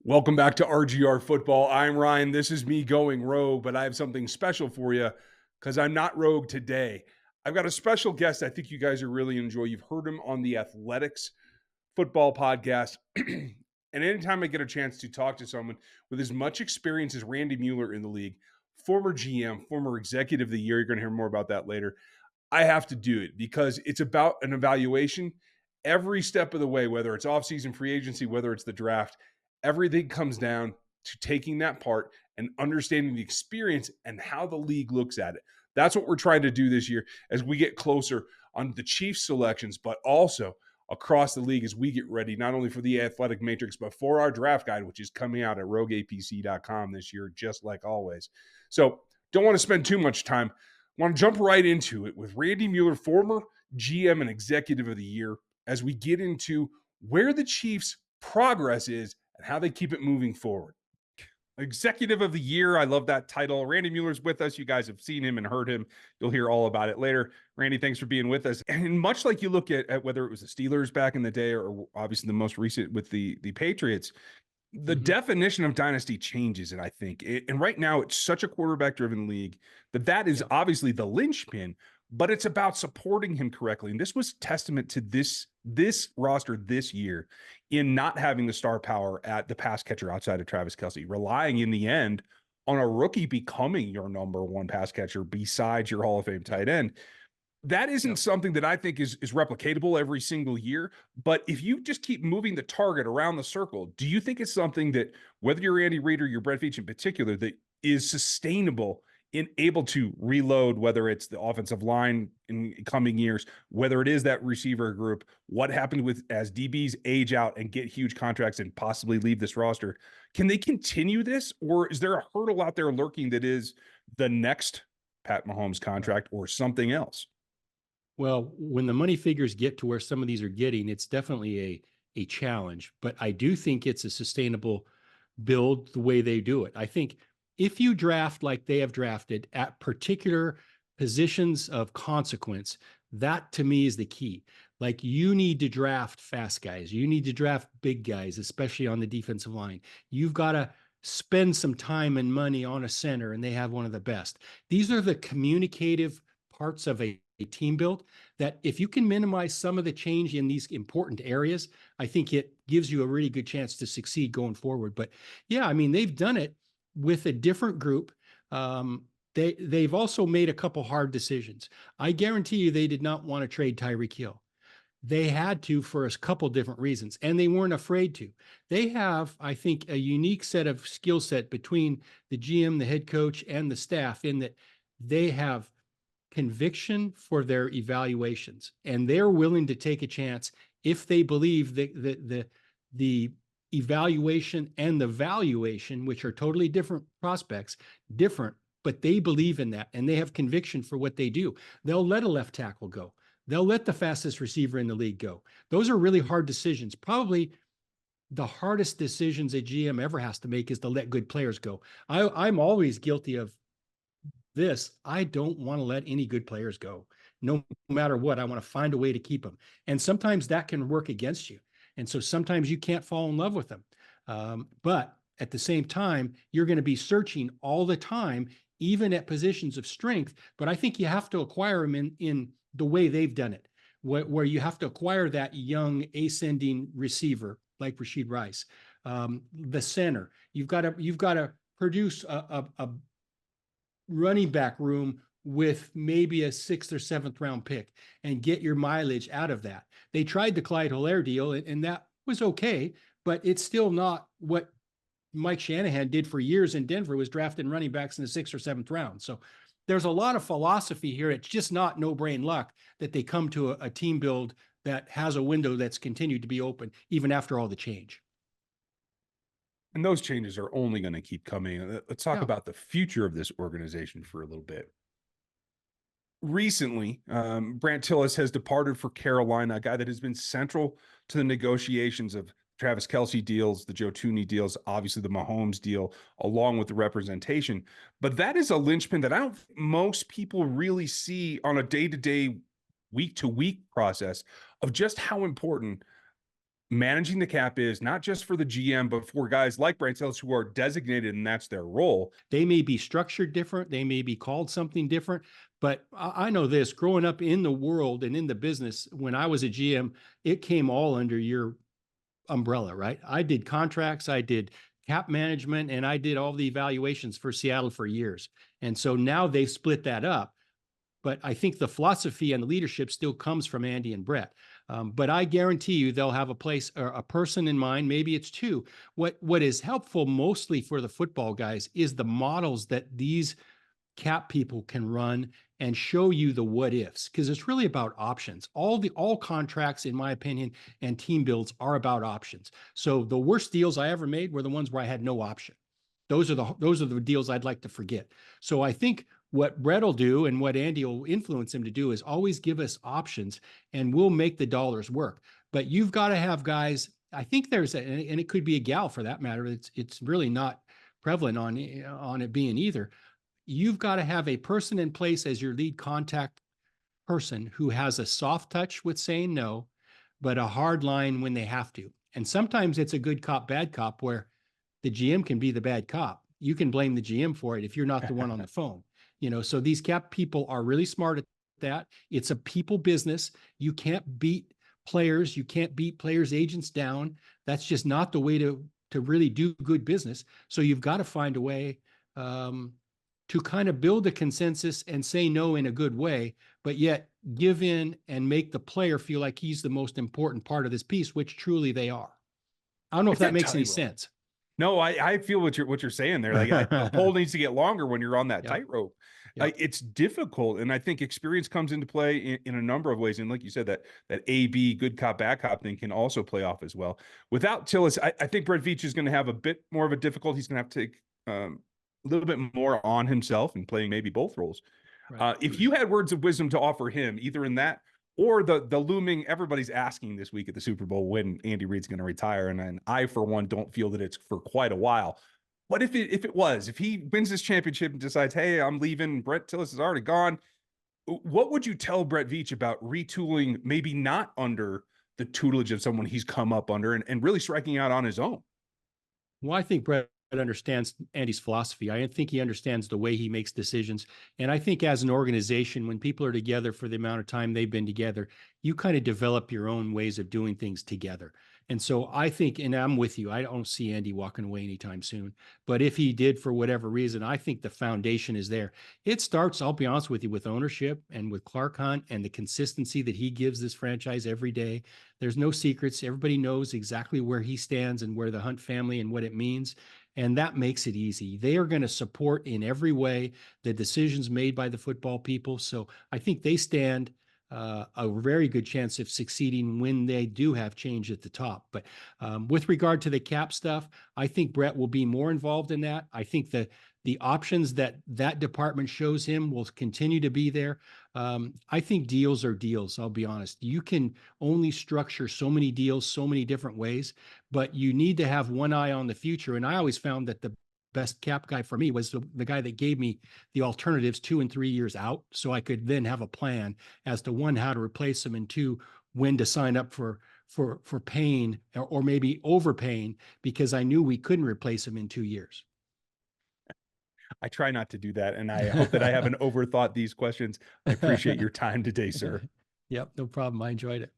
Welcome back to RGR Football. I'm Ryan. This is me going rogue, but I have something special for you because I'm not rogue today. I've got a special guest I think you guys are really enjoy. You've heard him on the Athletics Football Podcast. And anytime I get a chance to talk to someone with as much experience as Randy Mueller in the league, former GM, former executive of the year, you're going to hear more about that later. I have to do it because it's about an evaluation every step of the way, whether it's offseason free agency, whether it's the draft. Everything comes down to taking that part and understanding the experience and how the league looks at it. That's what we're trying to do this year as we get closer on the Chiefs selections, but also across the league as we get ready, not only for the Athletic Matrix, but for our draft guide, which is coming out at rogueapc.com this year, just like always. So don't want to spend too much time. I want to jump right into it with Randy Mueller, former GM and executive of the year, as we get into where the Chiefs' progress is and how they keep it moving forward. Executive of the Year. I love that title. Randy Mueller's with us. You guys have seen him and heard him. You'll hear all about it later. Randy, thanks for being with us. And much like you look at whether it was the Steelers back in the day or obviously the most recent with the Patriots, the definition of dynasty changes. And I think, and right now it's such a quarterback driven league that is obviously the linchpin, but it's about supporting him correctly. And this was testament to this roster this year in not having the star power at the pass catcher outside of Travis Kelce, relying in the end on a rookie becoming your number one pass catcher besides your Hall of Fame tight end. That isn't something that I think is replicatable every single year. But if you just keep moving the target around the circle, do you think it's something that, whether you're Andy Reid or you're Brett Veach in particular, that is sustainable in able to reload, whether it's the offensive line in coming years, whether it is that receiver group, what happened with as DBs age out and get huge contracts and possibly leave this roster? Can they continue this, or is there a hurdle out there lurking that is the next Pat Mahomes contract or something else? Well, when the money figures get to where some of these are getting, it's definitely a challenge, but I do think it's a sustainable build the way they do it. I think if you draft like they have drafted at particular positions of consequence, that to me is the key. Like, you need to draft fast guys. You need to draft big guys, especially on the defensive line. You've got to spend some time and money on a center, and they have one of the best. These are the communicative parts of a team build that if you can minimize some of the change in these important areas, I think it gives you a really good chance to succeed going forward. But yeah, I mean, they've done it with a different group. They've also made a couple hard decisions. I guarantee you they did not want to trade Tyreek Hill. They had to for a couple different reasons, and they weren't afraid to. They have, I think, a unique set of skill set between the GM, the head coach, and the staff in that they have conviction for their evaluations, and they're willing to take a chance if they believe that the evaluation and the valuation, which are totally different prospects, different, but they believe in that and they have conviction for what they do. They'll let a left tackle go. They'll let the fastest receiver in the league go. Those are really hard decisions. Probably the hardest decisions a GM ever has to make is to let good players go. I'm always guilty of this. I don't want to let any good players go. No matter what, I want to find a way to keep them. And sometimes that can work against you. And so sometimes you can't fall in love with them. But at the same time, you're going to be searching all the time, even at positions of strength. But I think you have to acquire them in the way they've done it, where you have to acquire that young ascending receiver like Rashid Rice, the center. You've got to produce a running back room with maybe a 6th or 7th round pick and get your mileage out of that. They tried the Clyde Hilaire deal, and that was okay, but it's still not what Mike Shanahan did for years in Denver, was drafting running backs in the 6th or 7th round. So there's a lot of philosophy here. It's just not no brain luck that they come to a team build that has a window that's continued to be open even after all the change. And those changes are only going to keep coming. Let's talk about the future of this organization for a little bit. Recently, Brant Tillis has departed for Carolina, a guy that has been central to the negotiations of Travis Kelce deals, the Joe Tooney deals, obviously the Mahomes deal, along with the representation. But that is a linchpin that I don't think most people really see on a day-to-day, week-to-week process of just how important managing the cap is not just for the GM, but for guys like Brian Sellers who are designated and that's their role. They may be structured different, they may be called something different, but I know this, growing up in the world and in the business, when I was a GM, it came all under your umbrella, right? I did contracts, I did cap management, and I did all the evaluations for Seattle for years. And so now they've split that up. But I think the philosophy and the leadership still comes from Andy and Brett. But I guarantee you they'll have a place or a person in mind. Maybe it's two. What is helpful mostly for the football guys is the models that these cap people can run and show you the what ifs, because it's really about options. All contracts, in my opinion, and team builds are about options. So the worst deals I ever made were the ones where I had no option. Those are the deals I'd like to forget. So I think what Brett will do and what Andy will influence him to do is always give us options, and we'll make the dollars work. But you've got to have guys. I think there's and it could be a gal for that matter. It's really not prevalent on it being either. You've got to have a person in place as your lead contact person who has a soft touch with saying no, but a hard line when they have to. And sometimes it's a good cop, bad cop, where the GM can be the bad cop. You can blame the GM for it if you're not the one on the phone. So these cap people are really smart at that. It's a people business. You can't beat players. You can't beat players' agents down. That's just not the way to really do good business. So you've got to find a way to kind of build a consensus and say no in a good way, but yet give in and make the player feel like he's the most important part of this piece, which truly they are. I don't know if that makes any sense. No, I feel what you're saying there. Like the pole needs to get longer when you're on that tightrope. Like it's difficult, and I think experience comes into play in a number of ways. And like you said, that AB good cop bad cop thing can also play off as well. Without Tillis, I think Brett Veach is going to have a bit more of a difficult. He's going to have to take a little bit more on himself and playing maybe both roles. Right. If you had words of wisdom to offer him, either in that or the looming, everybody's asking this week at the Super Bowl when Andy Reid's going to retire, and I, for one, don't feel that it's for quite a while. What if if he wins this championship and decides, hey, I'm leaving, Brett Tillis is already gone, what would you tell Brett Veach about retooling, maybe not under the tutelage of someone he's come up under and really striking out on his own? Well, I think Brett understands Andy's philosophy. I think he understands the way he makes decisions. And I think as an organization, when people are together for the amount of time they've been together, you kind of develop your own ways of doing things together. And so I think, and I'm with you, I don't see Andy walking away anytime soon. But if he did for whatever reason, I think the foundation is there. It starts, I'll be honest with you, with ownership and with Clark Hunt and the consistency that he gives this franchise every day. There's no secrets. Everybody knows exactly where he stands and where the Hunt family and what it means. And that makes it easy. They are going to support in every way the decisions made by the football people. So I think they stand a very good chance of succeeding when they do have change at the top. But with regard to the cap stuff, I think Brett will be more involved in that. I think the options that department shows him will continue to be there. I think deals are deals. I'll be honest. You can only structure so many deals so many different ways, but you need to have one eye on the future. And I always found that the best cap guy for me was the guy that gave me the alternatives 2 and 3 years out, so I could then have a plan as to one, how to replace them, and two, when to sign up for paying or maybe overpaying, because I knew we couldn't replace them in 2 years. I try not to do that, and I hope that I haven't overthought these questions. I appreciate your time today, sir. Yep, no problem. I enjoyed it.